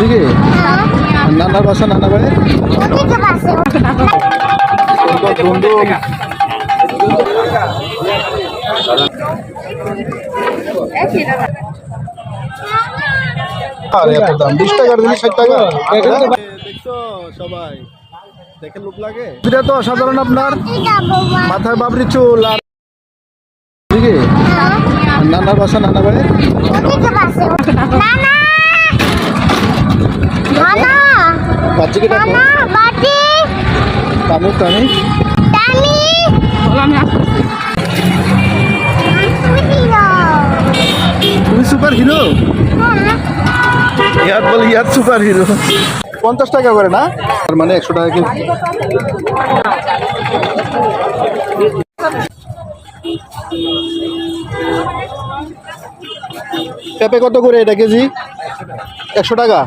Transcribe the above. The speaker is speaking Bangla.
এদিকে নানার বাসা নানা বাড়ি বন্ধু আরে এত দাম 20 টাকার জিনিস 60 টাকা দেখছো সবাই দেখে লোক লাগে এটা তো সাধারণ আপনার মাথায় বাবরি চুল আর এদিকে নানার বাসা নানা বাড়ি বাচ্চাকে ডাকো তামি তামি তুমি সুপার হিরো ইয়ার বলে ইয়ার সুপার হিরো 50 টাকা করে না তার মানে 100 টাকা কেজি পেঁপে কত করে এটা কেজি 100 টাকা